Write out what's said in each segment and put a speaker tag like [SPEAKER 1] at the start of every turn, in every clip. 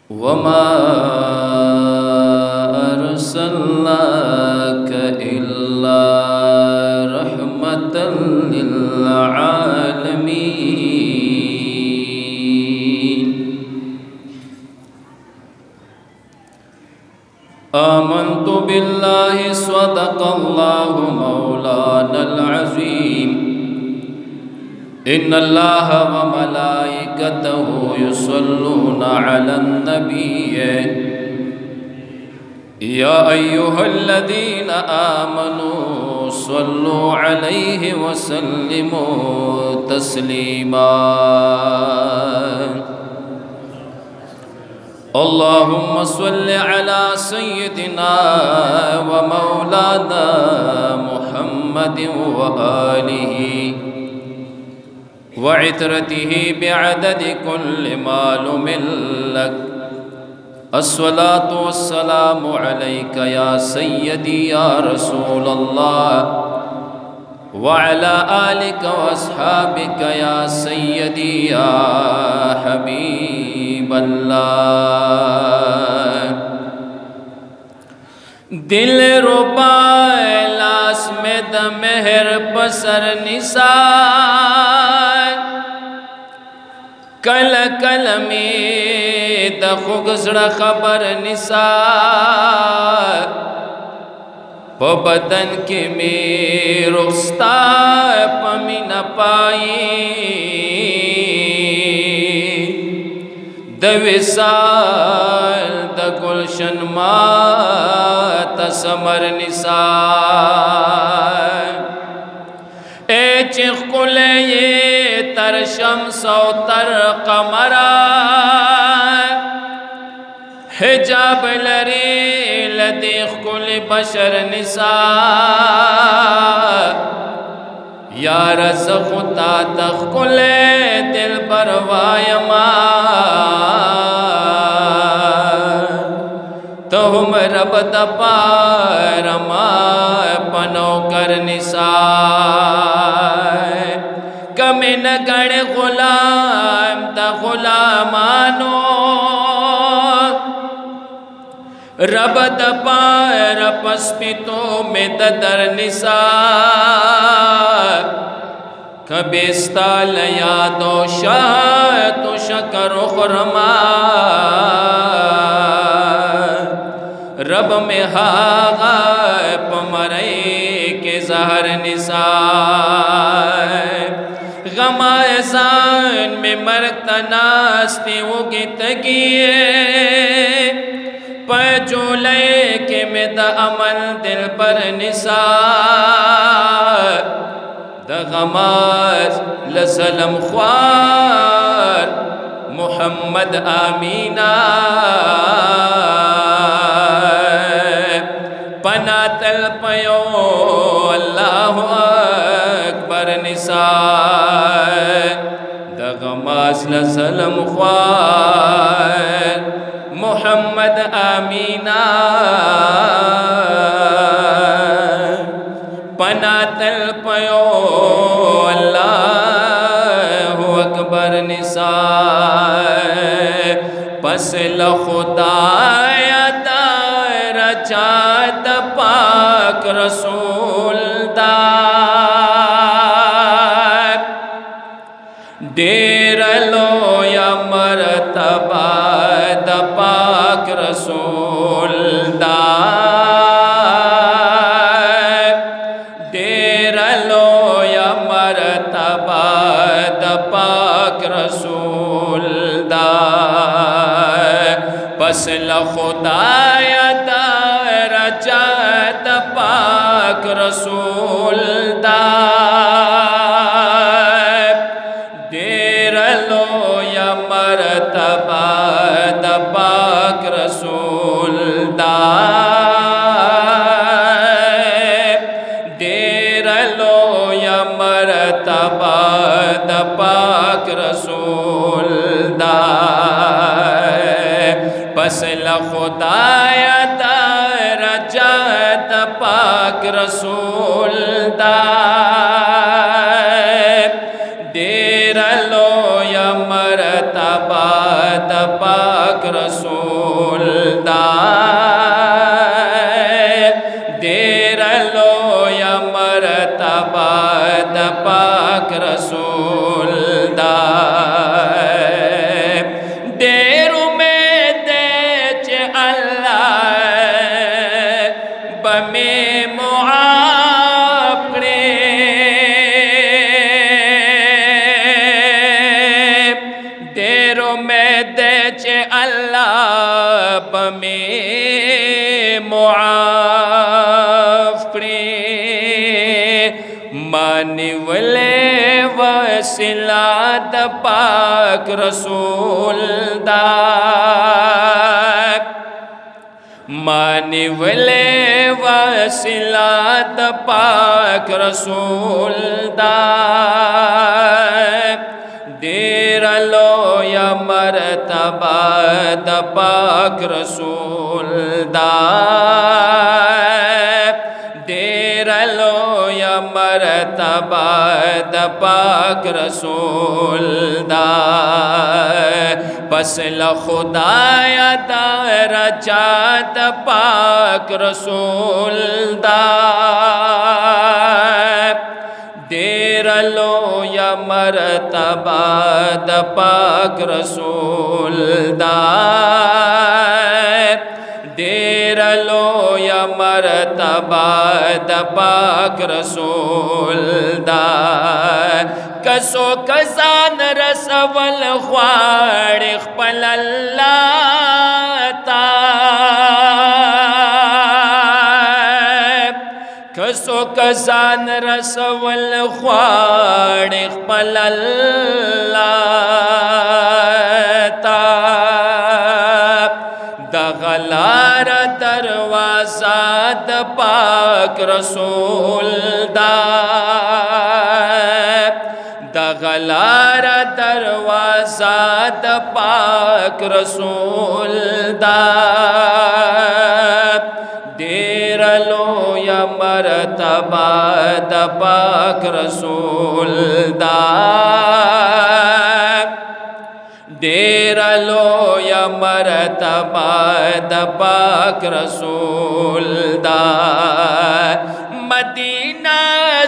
[SPEAKER 1] वमा अर्सलनाक इल्ला रहमतल लिल आलमीन। आमन्तु बिल्लाहि सदक़ल्लाहु मौलानल अज़ीम। इन्नल्लाह व मलाइकतहु युसल्लूना अलन नबिय्य या अय्युहल्लज़ीना आमनू सल्लू अलैहि व सल्लिमू तस्लीमा। अल्लाहुम्मा सल्लि अला सय्यिदिना व मौलाना मुहम्मदिन व आलिहि व इतरतिहि बिअददि कुल्लि मालूमिन लक। अस्सलातु वस्सलामु अलैका या सय्यदी या रसूलल्लाह व अला आलिका व अस्हाबिका या सय्यदी या हबीबल्लाह। दिल रुबा लास में द मेहर पसर निसार कल कल में द खुगजड़ खबर निसार प बदन के में रुस्ता पमी न पाई द विसाल द गुलशन मा तसमर निसार। ए चिखकुले ये तरशम सौतर कमरा हिजाब लरे लदेख कुल बशर निसार। या रज़क़ुता तख़कुले दिल बरवायमा तो हम रब दपारमा पनो कर निसार। कमे न गण गुलाम द गुलामानो रब दपार पस्पितो में दर निसार। कबिस्ताल यादो शाह तो शकर खुरमा रब में हागा पमरे के जहर निसार। गमाए ज़ान में मरता नास्ती वो गितगिए पजोले के में द अमल दिल पर निसार। द गमाज लसलम ख्वार मुहम्मद आमीना पना तल पयो अल्लाहु अकबर निसार। द गमाज लसलम ख्वार मुहम्मद आमीना पना तल पयो अल्लाहु अकबर निसार। पसल खुदाया रजात पाक रसूल दार डेर लो या मरतबा द पाक रसूल दार डेर लो या मरतबा द पाक रसूल दार। पसल खुदाया रजात पाक रसूल दार डेर लो या मरतबा द पाक रसूल दार डेर लो या मरतबा द पाक रसूल दार। पसल खुदाया रजात पाक रसूल दार डेर लो या मरतबा द पाक रसूल दा देर लो या मरतबा द पाक रसूल दा देरु में दे च अल्लाह बमे मुआपड़े देरु में दे च अल्लाह बमे मुआपड़े मानिवले वसिला द पाक रसूल दा मानिवले वसिला द पाक रसूल दा देर लो या मरतबा द पाक रसूल दा देर लो या मरतबा द पाक रसूल दा पसल खुदाया दरजा द पाक रसूल दा देर लो या मरतबा द पाक रसूल दा देर लो या मरतबा द पाक रसूल दा कसो कसान रसवल ख्वाड़ खपल अल्लाह ता कसो कसान रसवल ख्वाड़ खपल अल्लाह ता दगलार दरवाजा द पाक रसूल दा दगलार दरवाजा द पाक रसूल दा देर लो या मरतबा द पाक रसूल दा देर लो या मरतबा द पाक रसूल दा मदीना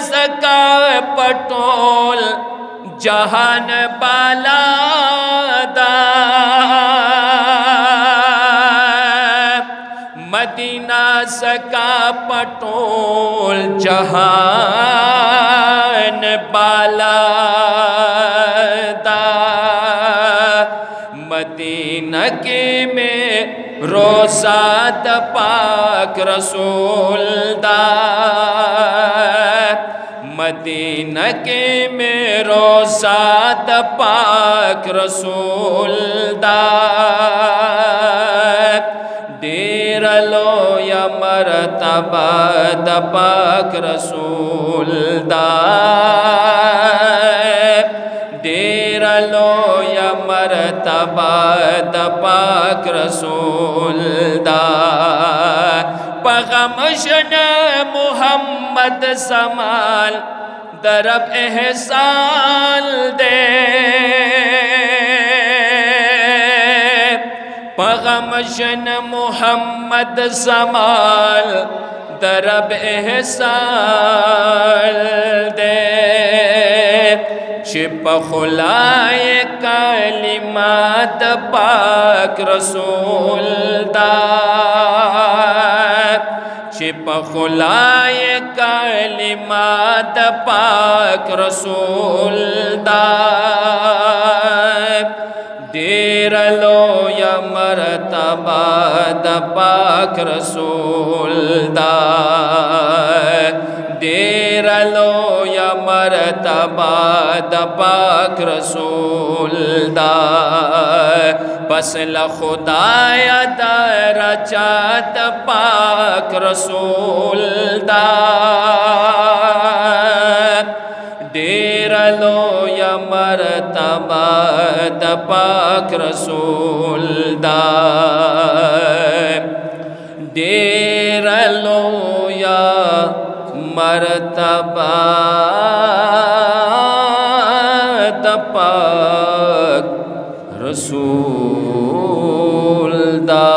[SPEAKER 1] ज़का पटोल जहान बाला दा मदीना ज़का पटोल जहान बाला दा मदीना के में रोज़ा द पाक रसूल दा मदीना के में रोज़ा द पाक रसूल दा देर लो या मरतबा द पाक रसूल दा देर लो या मरतबा द पाक रसूल दा पगमशन मुहम्मद समाल दरब एहसान दे पगमशन मुहम्मद समाल दरब एहसान दे छिप खुलाए कलिमात पाक रसूल दा छिप खुलाए कलिमात पाक रसूल दा देर लो या मरतबा द पाक रसूल दा देर लो या मरतबा द पाक रसूल दा पसल खुदाया दरजा द पाक रसूल दा देर लो या मरतबा द पाक रसूल दा देर लो या मरतबा द पाक रसूल दा